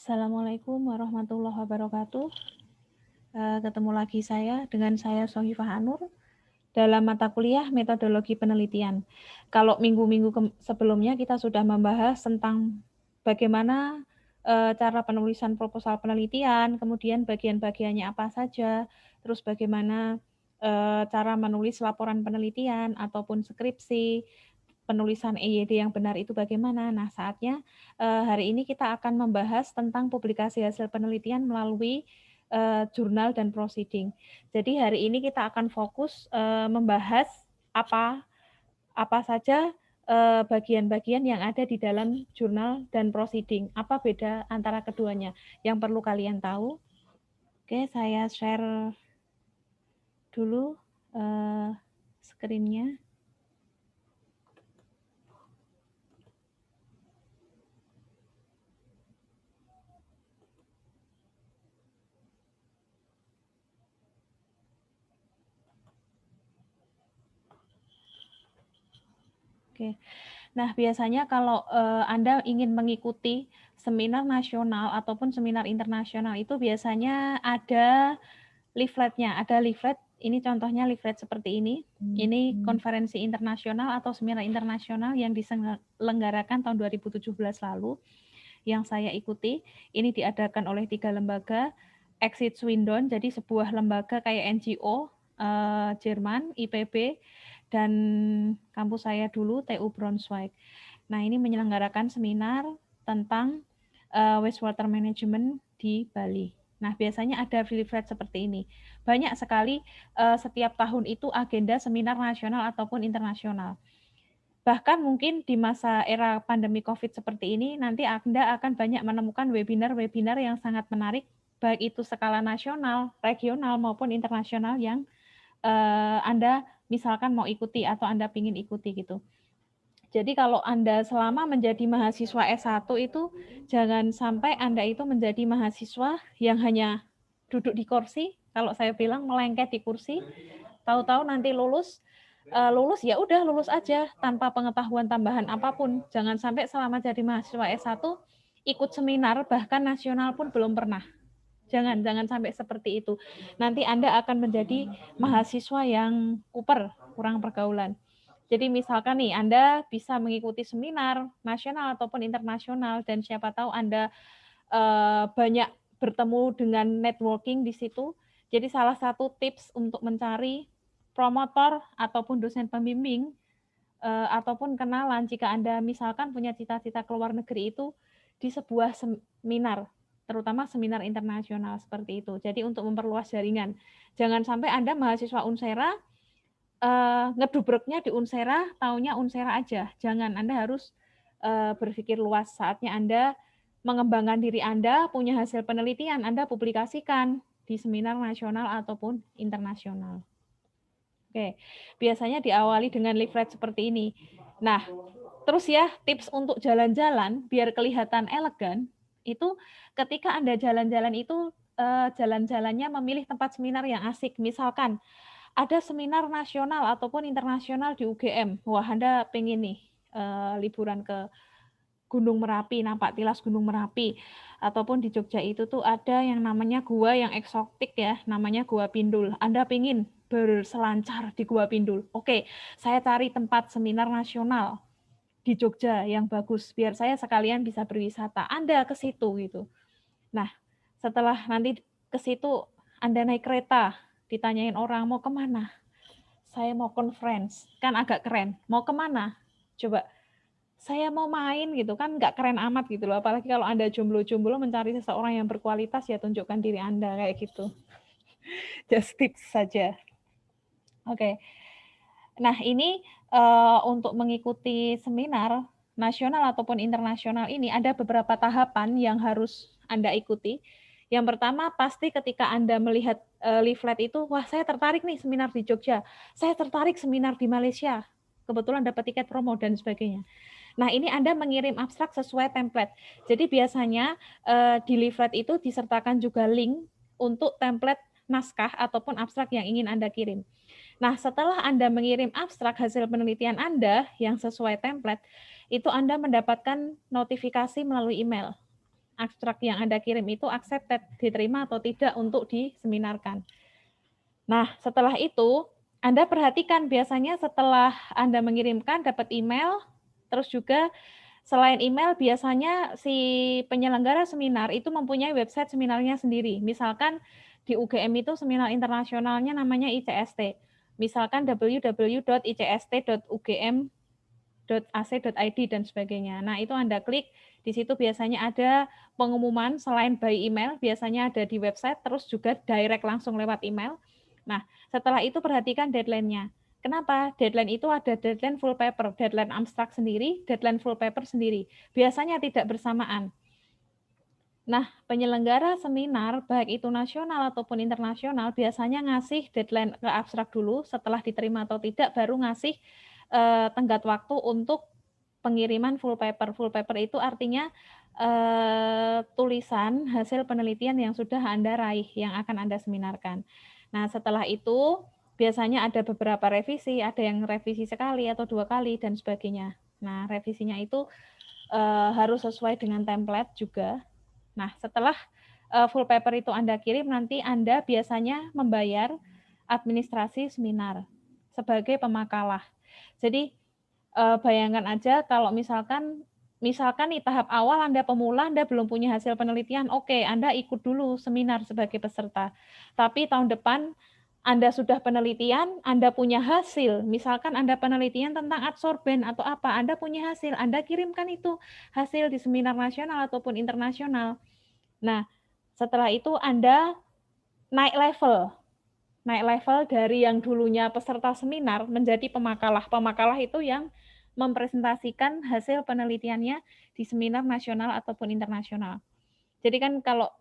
Assalamualaikum warahmatullahi wabarakatuh. Ketemu lagi dengan saya Sohifah Anur dalam mata kuliah metodologi penelitian. Kalau minggu-minggu sebelumnya kita sudah membahas tentang bagaimana cara penulisan proposal penelitian, kemudian bagian-bagiannya apa saja, terus bagaimana cara menulis laporan penelitian ataupun skripsi, penulisan EYD yang benar itu bagaimana. Nah, saatnya hari ini kita akan membahas tentang publikasi hasil penelitian melalui jurnal dan proceeding. Jadi hari ini kita akan fokus membahas apa apa saja bagian-bagian yang ada di dalam jurnal dan proceeding. Apa beda antara keduanya? Yang perlu kalian tahu. Oke, saya share dulu screen-nya. Oke. Nah, biasanya kalau Anda ingin mengikuti seminar nasional ataupun seminar internasional itu biasanya ada leafletnya. Ada leaflet, ini contohnya leaflet seperti ini. Ini konferensi internasional atau seminar internasional yang diselenggarakan tahun 2017 lalu yang saya ikuti. Ini diadakan oleh 3 lembaga, Exit Swindon, jadi sebuah lembaga kayak NGO, Jerman, IPB, dan kampus saya dulu, TU Braunschweig. Nah, ini menyelenggarakan seminar tentang wastewater management di Bali. Nah, biasanya ada leaflet seperti ini. Banyak sekali setiap tahun itu agenda seminar nasional ataupun internasional. Bahkan mungkin di masa era pandemi COVID seperti ini, nanti Anda akan banyak menemukan webinar-webinar yang sangat menarik, baik itu skala nasional, regional, maupun internasional yang Anda misalkan mau ikuti atau Anda ingin ikuti gitu. Jadi kalau Anda selama menjadi mahasiswa S1 itu jangan sampai Anda itu menjadi mahasiswa yang hanya duduk di kursi, kalau saya bilang melengket di kursi, tahu-tahu nanti lulus ya udah lulus aja tanpa pengetahuan tambahan apapun. Jangan sampai selama jadi mahasiswa S1 ikut seminar bahkan nasional pun belum pernah. Jangan sampai seperti itu. Nanti Anda akan menjadi mahasiswa yang kurang pergaulan. Jadi misalkan nih, Anda bisa mengikuti seminar nasional ataupun internasional, dan siapa tahu Anda banyak bertemu dengan networking di situ. Jadi salah satu tips untuk mencari promotor ataupun dosen pembimbing ataupun kenalan jika Anda misalkan punya cita-cita ke luar negeri itu di sebuah seminar, terutama seminar internasional seperti itu. Jadi untuk memperluas jaringan. Jangan sampai Anda mahasiswa Unsera ngedubreknya di Unsera, taunya Unsera aja. Jangan, Anda harus berpikir luas. Saatnya Anda mengembangkan diri Anda, punya hasil penelitian, Anda publikasikan di seminar nasional ataupun internasional. Oke, biasanya diawali dengan leaflet seperti ini. Nah, terus ya, tips untuk jalan-jalan biar kelihatan elegan, itu ketika Anda jalan-jalan itu jalan-jalannya memilih tempat seminar yang asik. Misalkan ada seminar nasional ataupun internasional di UGM. Wah, Anda pengen nih liburan ke Gunung Merapi, nampak tilas Gunung Merapi. Ataupun di Jogja itu tuh ada yang namanya gua yang eksotik ya, namanya Gua Pindul. Anda pengen berselancar di Gua Pindul. Oke, saya cari tempat seminar nasional di Jogja yang bagus, biar saya sekalian bisa berwisata. Anda ke situ gitu. Nah, setelah nanti ke situ Anda naik kereta, ditanyain orang mau kemana? Saya mau conference, kan agak keren. Mau kemana? Coba, saya mau main gitu kan, nggak keren amat gitu loh. Apalagi kalau Anda jomblo-jomblo mencari seseorang yang berkualitas, ya tunjukkan diri Anda kayak gitu. Just tips saja. Oke. Nah, ini untuk mengikuti seminar nasional ataupun internasional ini ada beberapa tahapan yang harus Anda ikuti. Yang pertama, pasti ketika Anda melihat leaflet itu, wah saya tertarik nih seminar di Jogja, saya tertarik seminar di Malaysia, kebetulan dapat tiket promo dan sebagainya. Nah, ini Anda mengirim abstrak sesuai template. Jadi biasanya di leaflet itu disertakan juga link untuk template naskah ataupun abstrak yang ingin Anda kirim. Nah, setelah Anda mengirim abstrak hasil penelitian Anda yang sesuai template, itu Anda mendapatkan notifikasi melalui email. abstrak yang Anda kirim itu accepted, diterima atau tidak untuk diseminarkan. Nah, setelah itu Anda perhatikan biasanya setelah Anda mengirimkan dapat email, terus juga selain email biasanya si penyelenggara seminar itu mempunyai website seminarnya sendiri. Misalkan di UGM itu seminar internasionalnya namanya ICST. Misalkan www.iCST.ugm.ac.id dan sebagainya. Nah, itu Anda klik, di situ biasanya ada pengumuman selain by email, biasanya ada di website, terus juga direct langsung lewat email. Nah, setelah itu perhatikan deadline-nya. Kenapa? Deadline itu ada deadline full paper, deadline abstrak sendiri, deadline full paper sendiri. Biasanya tidak bersamaan. Nah, penyelenggara seminar, baik itu nasional ataupun internasional, biasanya ngasih deadline ke abstrak dulu, setelah diterima atau tidak, baru ngasih tenggat waktu untuk pengiriman full paper. Full paper itu artinya tulisan hasil penelitian yang sudah Anda raih, yang akan Anda seminarkan. Nah, setelah itu biasanya ada beberapa revisi, ada yang revisi sekali atau 2 kali, dan sebagainya. Nah, revisinya itu harus sesuai dengan template juga. Nah, setelah full paper itu Anda kirim, nanti Anda biasanya membayar administrasi seminar sebagai pemakalah. Jadi, bayangkan aja kalau misalkan nih tahap awal Anda pemula, Anda belum punya hasil penelitian, oke, Anda ikut dulu seminar sebagai peserta. Tapi tahun depan Anda sudah penelitian, Anda punya hasil, misalkan Anda penelitian tentang adsorben atau apa, Anda punya hasil, Anda kirimkan itu hasil di seminar nasional ataupun internasional. Nah, setelah itu Anda naik level dari yang dulunya peserta seminar menjadi pemakalah. Pemakalah itu yang mempresentasikan hasil penelitiannya di seminar nasional ataupun internasional. Jadi kan kalau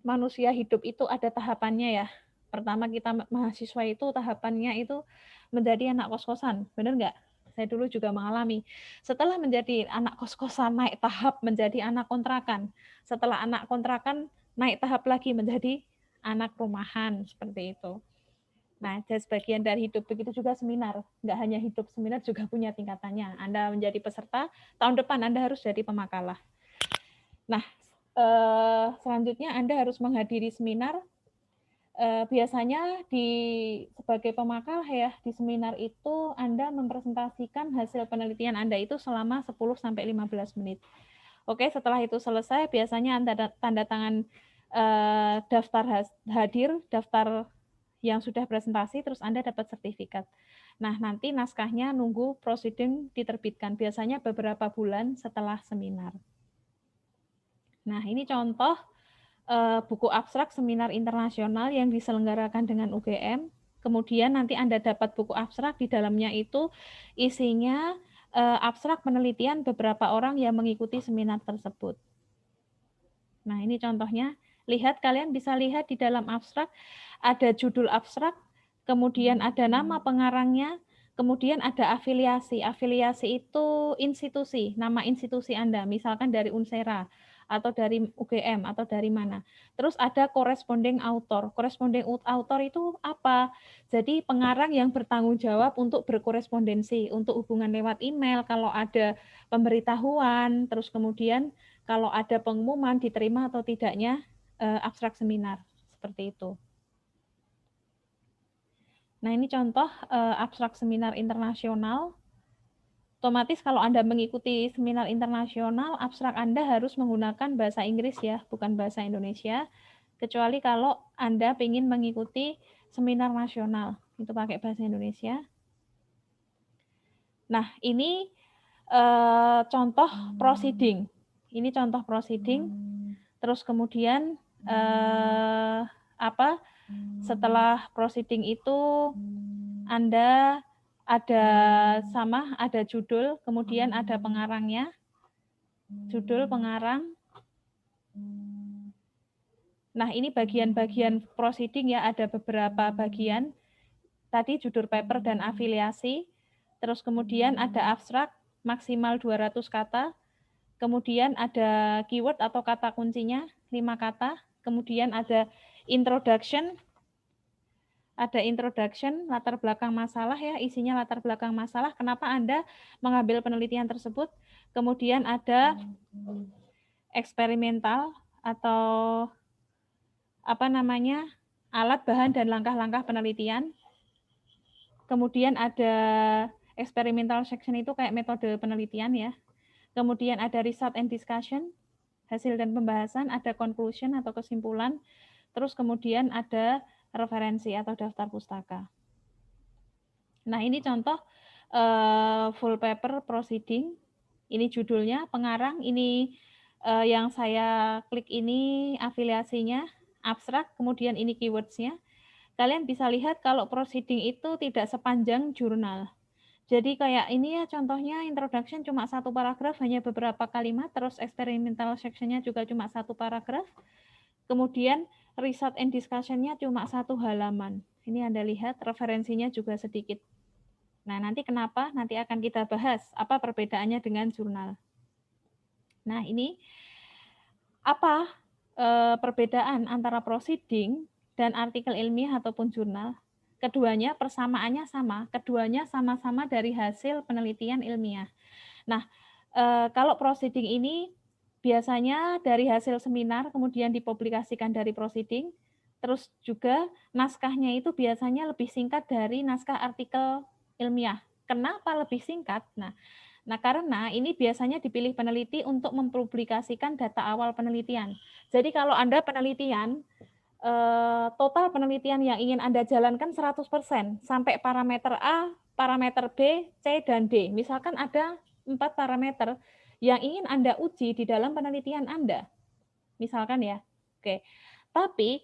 manusia hidup itu ada tahapannya ya. Pertama kita mahasiswa itu tahapannya itu menjadi anak kos-kosan, benar nggak? Saya dulu juga mengalami. Setelah menjadi anak kos-kosan, naik tahap menjadi anak kontrakan. Setelah anak kontrakan, naik tahap lagi menjadi anak rumahan, seperti itu. Nah, dan sebagian dari hidup begitu juga seminar. Nggak hanya hidup, seminar juga punya tingkatannya. Anda menjadi peserta, tahun depan Anda harus jadi pemakalah. Nah, selanjutnya Anda harus menghadiri seminar. Biasanya sebagai pemakalah ya, di seminar itu Anda mempresentasikan hasil penelitian Anda itu selama 10-15 menit. Oke, setelah itu selesai, biasanya Anda tanda tangan daftar hadir, daftar yang sudah presentasi, terus Anda dapat sertifikat. Nah, nanti naskahnya nunggu proceeding diterbitkan, biasanya beberapa bulan setelah seminar. Nah, ini contoh buku abstrak seminar internasional yang diselenggarakan dengan UGM. Kemudian nanti Anda dapat buku abstrak, di dalamnya itu isinya abstrak penelitian beberapa orang yang mengikuti seminar tersebut. Nah, ini contohnya. Kalian bisa lihat di dalam abstrak ada judul abstrak, kemudian ada nama pengarangnya, kemudian ada afiliasi. Afiliasi itu institusi, nama institusi Anda, misalkan dari Unsera atau dari UGM atau dari mana. Terus ada corresponding author. Corresponding author itu apa? Jadi pengarang yang bertanggung jawab untuk berkorespondensi, untuk hubungan lewat email kalau ada pemberitahuan, terus kemudian kalau ada pengumuman diterima atau tidaknya abstrak seminar, seperti itu. Nah, ini contoh abstrak seminar internasional. Otomatis kalau Anda mengikuti seminar internasional, abstrak Anda harus menggunakan bahasa Inggris ya, bukan bahasa Indonesia. Kecuali kalau Anda ingin mengikuti seminar nasional, itu pakai bahasa Indonesia. Nah, ini contoh proceeding. Ini contoh proceeding. Terus kemudian setelah proceeding itu Anda ada judul, kemudian ada pengarangnya, judul pengarang. Nah, ini bagian-bagian proceeding ya, ada beberapa bagian. Tadi judul paper dan afiliasi, terus kemudian ada abstrak maksimal 200 kata, kemudian ada keyword atau kata kuncinya 5 kata, kemudian ada introduction, latar belakang masalah ya, isinya latar belakang masalah, kenapa Anda mengambil penelitian tersebut, kemudian ada eksperimental atau apa namanya, alat, bahan, dan langkah-langkah penelitian. Kemudian ada experimental section itu kayak metode penelitian ya. Kemudian ada result and discussion, hasil dan pembahasan, ada conclusion atau kesimpulan, terus kemudian ada referensi atau daftar pustaka. Nah, ini contoh full paper proceeding. Ini judulnya, pengarang, ini yang saya klik ini afiliasinya, abstrak, kemudian ini keywords-nya. Kalian bisa lihat kalau proceeding itu tidak sepanjang jurnal. Jadi kayak ini ya contohnya introduction cuma satu paragraf, hanya beberapa kalimat, terus experimental section-nya juga cuma satu paragraf. Kemudian result and discussion-nya cuma satu halaman. Ini Anda lihat referensinya juga sedikit. Nah, nanti kenapa? Nanti akan kita bahas apa perbedaannya dengan jurnal. Nah, ini apa perbedaan antara proceeding dan artikel ilmiah ataupun jurnal? Keduanya persamaannya sama, keduanya sama-sama dari hasil penelitian ilmiah. Nah, kalau proceeding ini biasanya dari hasil seminar kemudian dipublikasikan dari proceeding, terus juga naskahnya itu biasanya lebih singkat dari naskah artikel ilmiah. Kenapa lebih singkat? Nah, karena ini biasanya dipilih peneliti untuk mempublikasikan data awal penelitian. Jadi kalau Anda penelitian, total penelitian yang ingin Anda jalankan 100% sampai parameter A, parameter B, C, dan D. Misalkan ada 4 parameter yang ingin Anda uji di dalam penelitian Anda. Misalkan ya. Oke. Tapi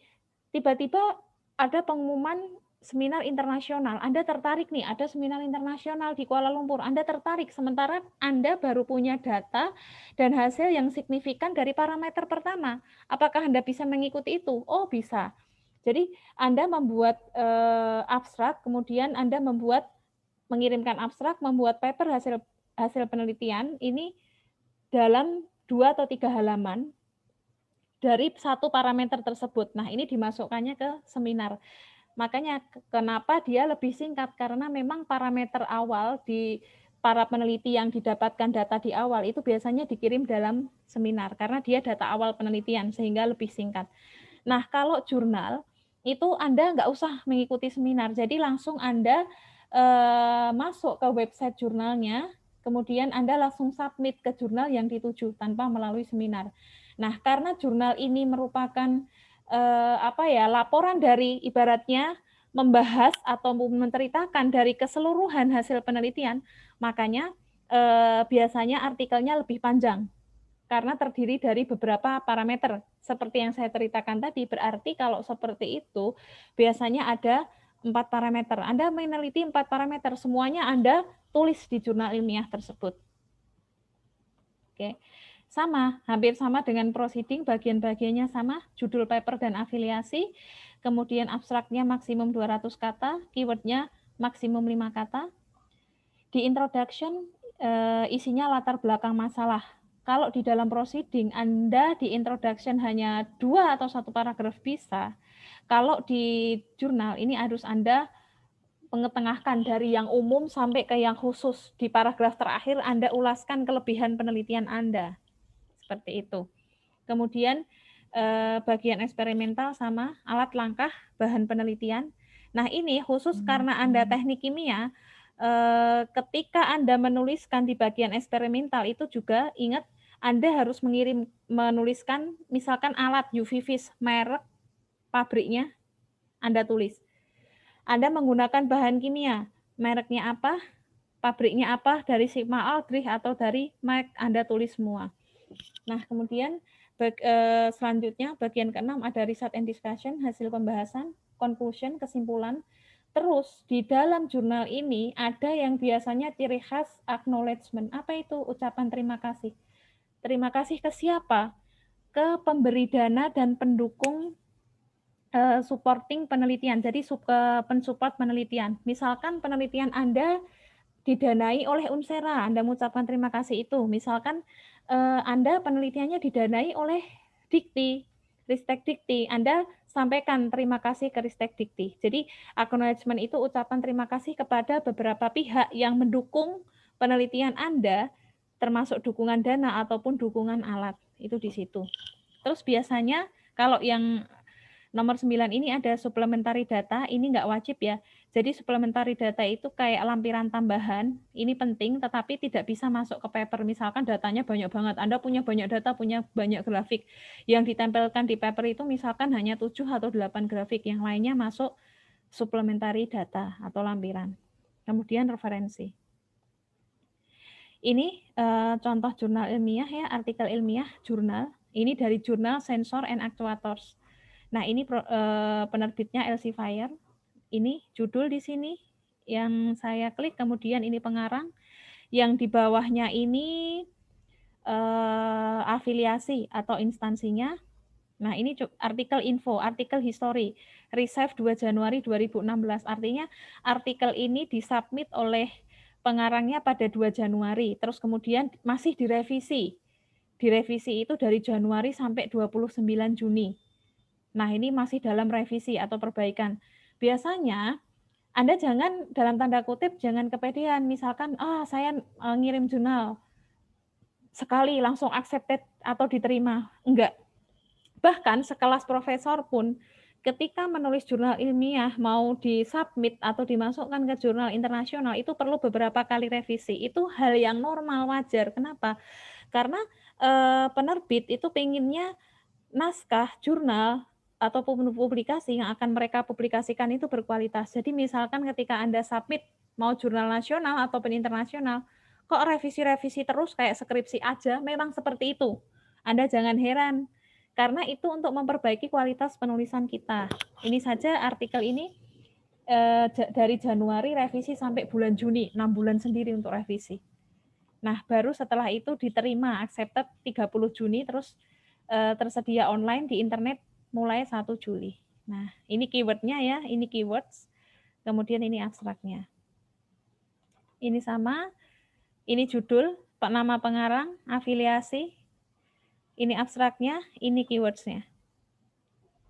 tiba-tiba ada pengumuman seminar internasional. Anda tertarik nih, ada seminar internasional di Kuala Lumpur. Anda tertarik, sementara Anda baru punya data dan hasil yang signifikan dari parameter pertama. Apakah Anda bisa mengikuti itu? Oh, bisa. Jadi Anda membuat abstrak, kemudian Anda mengirimkan abstrak, membuat paper hasil penelitian ini dalam 2 atau 3 halaman dari satu parameter tersebut. Nah, ini dimasukkannya ke seminar. Makanya kenapa dia lebih singkat, karena memang parameter awal di para peneliti yang didapatkan data di awal itu biasanya dikirim dalam seminar, karena dia data awal penelitian, sehingga lebih singkat. Nah, kalau jurnal, itu Anda nggak usah mengikuti seminar, jadi langsung Anda masuk ke website jurnalnya, kemudian Anda langsung submit ke jurnal yang dituju tanpa melalui seminar. Nah, karena jurnal ini merupakan laporan dari ibaratnya membahas atau menceritakan dari keseluruhan hasil penelitian, makanya biasanya artikelnya lebih panjang karena terdiri dari beberapa parameter. Seperti yang saya ceritakan tadi, berarti kalau seperti itu biasanya ada 4 parameter. Anda meneliti 4 parameter, semuanya Anda tulis di jurnal ilmiah tersebut. Oke. Sama, hampir sama dengan proceeding, bagian-bagiannya sama, judul paper dan afiliasi, kemudian abstraknya maksimum 200 kata, keywordnya maksimum 5 kata. Di introduction, isinya latar belakang masalah. Kalau di dalam proceeding, Anda di introduction hanya 2 atau 1 paragraf bisa. Kalau di jurnal, ini harus Anda mengetengahkan dari yang umum sampai ke yang khusus. Di paragraf terakhir, Anda ulaskan kelebihan penelitian Anda. Seperti itu. Kemudian bagian eksperimental sama alat langkah bahan penelitian. Nah, ini khusus karena Anda teknik kimia, ketika Anda menuliskan di bagian eksperimental itu juga ingat Anda harus menuliskan misalkan alat UV vis, merek, pabriknya Anda tulis. Anda menggunakan bahan kimia, mereknya apa, pabriknya apa, dari Sigma Aldrich atau dari Merck, Anda tulis semua. Nah, kemudian selanjutnya bagian ke-6 ada result and discussion, hasil pembahasan, conclusion, kesimpulan. Terus di dalam jurnal ini ada yang biasanya ciri khas acknowledgement. Apa itu? Ucapan terima kasih. Terima kasih ke siapa? Ke pemberi dana dan pendukung supporting penelitian. Jadi pensupport penelitian. Misalkan penelitian Anda didanai oleh Unsera, Anda mengucapkan terima kasih itu. Misalkan Anda penelitiannya didanai oleh Dikti, Ristek Dikti, Anda sampaikan terima kasih ke Ristek Dikti. Jadi acknowledgement itu ucapan terima kasih kepada beberapa pihak yang mendukung penelitian Anda, termasuk dukungan dana ataupun dukungan alat. itu di situ. Terus biasanya kalau yang nomor 9 ini ada supplementary data, ini nggak wajib ya. Jadi supplementary data itu kayak lampiran tambahan, ini penting tetapi tidak bisa masuk ke paper. Misalkan datanya banyak banget, Anda punya banyak data, punya banyak grafik. Yang ditempelkan di paper itu misalkan hanya 7 atau 8 grafik, yang lainnya masuk supplementary data atau lampiran. Kemudian referensi. Ini contoh jurnal ilmiah ya, artikel ilmiah jurnal. Ini dari jurnal Sensor and Actuators. Nah, ini penerbitnya Elsevier. Ini judul di sini yang saya klik, kemudian ini pengarang. Yang di bawahnya ini afiliasi atau instansinya. Nah, ini artikel info, artikel history, Receive 2 Januari 2016. Artinya artikel ini disubmit oleh pengarangnya pada 2 Januari, terus kemudian masih direvisi. Direvisi itu dari Januari sampai 29 Juni. Nah, ini masih dalam revisi atau perbaikan. Biasanya Anda jangan dalam tanda kutip jangan kepedean. Misalkan, saya ngirim jurnal sekali langsung accepted atau diterima. Enggak. Bahkan sekelas profesor pun ketika menulis jurnal ilmiah mau disubmit atau dimasukkan ke jurnal internasional itu perlu beberapa kali revisi. Itu hal yang normal, wajar. Kenapa? Karena penerbit itu pengennya naskah jurnal atau publikasi yang akan mereka publikasikan itu berkualitas. Jadi misalkan ketika Anda submit mau jurnal nasional ataupun internasional, kok revisi-revisi terus kayak skripsi aja, memang seperti itu. Anda jangan heran, karena itu untuk memperbaiki kualitas penulisan kita. Ini saja artikel ini dari Januari revisi sampai bulan Juni, 6 bulan sendiri untuk revisi. Nah, baru setelah itu diterima, accepted 30 Juni, terus tersedia online di internet mulai 1 Juli. Nah, ini keywordnya ya, ini keywords, kemudian ini abstraknya. Ini sama, ini judul, nama pengarang, afiliasi, ini abstraknya, ini keywordsnya.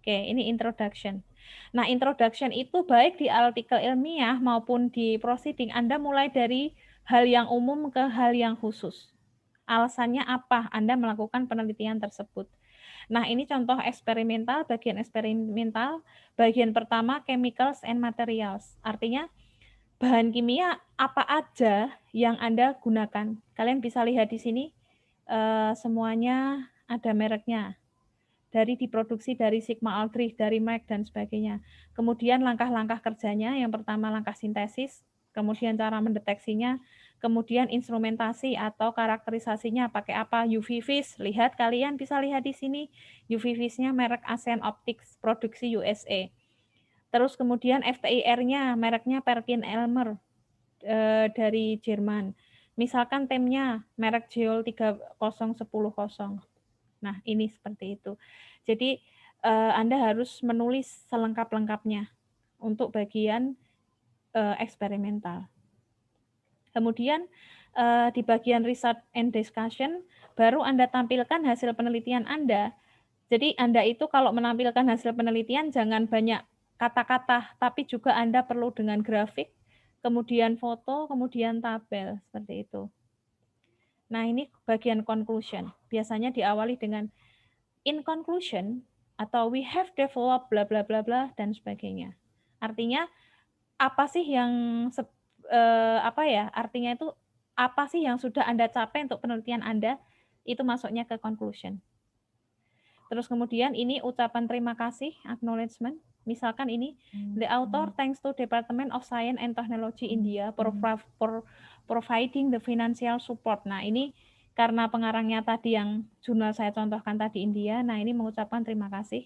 Oke, ini introduction. Nah, introduction itu baik di artikel ilmiah maupun di proceeding, Anda mulai dari hal yang umum ke hal yang khusus. Alasannya apa Anda melakukan penelitian tersebut. Nah, ini contoh eksperimental, bagian eksperimental, bagian pertama chemicals and materials. Artinya bahan kimia apa aja yang Anda gunakan. Kalian bisa lihat di sini semuanya ada mereknya. Dari diproduksi dari Sigma Aldrich, dari Merck dan sebagainya. Kemudian langkah-langkah kerjanya, yang pertama langkah sintesis, kemudian cara mendeteksinya, kemudian instrumentasi atau karakterisasinya pakai apa, UV vis. Lihat, kalian bisa lihat di sini UV vis-nya merek ASEAN Optics, produksi USA. Terus kemudian FTIR-nya mereknya Perkin Elmer dari Jerman. Misalkan temnya merek Geol 30100. Nah, ini seperti itu. Jadi Anda harus menulis selengkap-lengkapnya untuk bagian eksperimental. Kemudian di bagian research and discussion baru Anda tampilkan hasil penelitian Anda. Jadi Anda itu kalau menampilkan hasil penelitian jangan banyak kata-kata, tapi juga Anda perlu dengan grafik, kemudian foto, kemudian tabel, seperti itu. Nah, ini bagian conclusion. Biasanya diawali dengan in conclusion atau we have developed bla bla bla bla dan sebagainya. Artinya apa sih yang artinya itu apa sih yang sudah Anda capai untuk penelitian Anda, itu masuknya ke conclusion. Terus kemudian ini ucapan terima kasih, acknowledgement. Misalkan ini, the author thanks to Department of Science and Technology India for providing the financial support. Nah, ini karena pengarangnya tadi yang jurnal saya contohkan tadi India, nah ini mengucapkan terima kasih.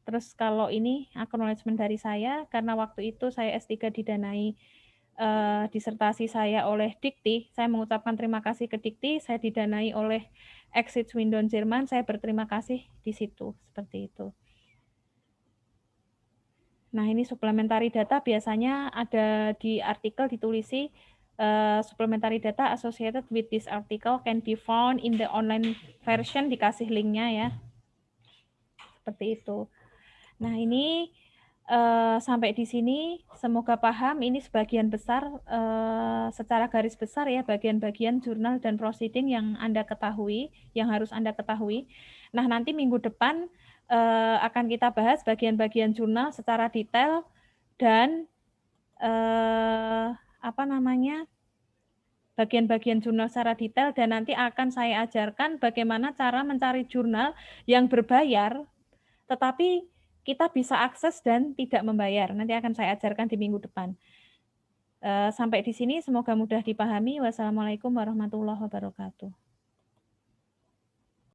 Terus kalau ini acknowledgement dari saya, karena waktu itu saya S3 didanai disertasi saya oleh Dikti, saya mengucapkan terima kasih ke Dikti, saya didanai oleh Exit Swindon Jerman, saya berterima kasih di situ, seperti itu. Nah, ini supplementary data biasanya ada di artikel ditulisi supplementary data associated with this article can be found in the online version, dikasih linknya ya. Seperti itu. Nah, ini Sampai di sini semoga paham, ini sebagian besar, secara garis besar ya, bagian-bagian jurnal dan proceeding yang Anda ketahui, yang harus Anda ketahui. Nah, nanti minggu depan, akan kita bahas bagian-bagian jurnal secara detail dan, bagian-bagian jurnal secara detail, dan nanti akan saya ajarkan bagaimana cara mencari jurnal yang berbayar tetapi kita bisa akses dan tidak membayar. Nanti akan saya ajarkan di minggu depan. Sampai di sini semoga mudah dipahami. Wassalamualaikum warahmatullahi wabarakatuh.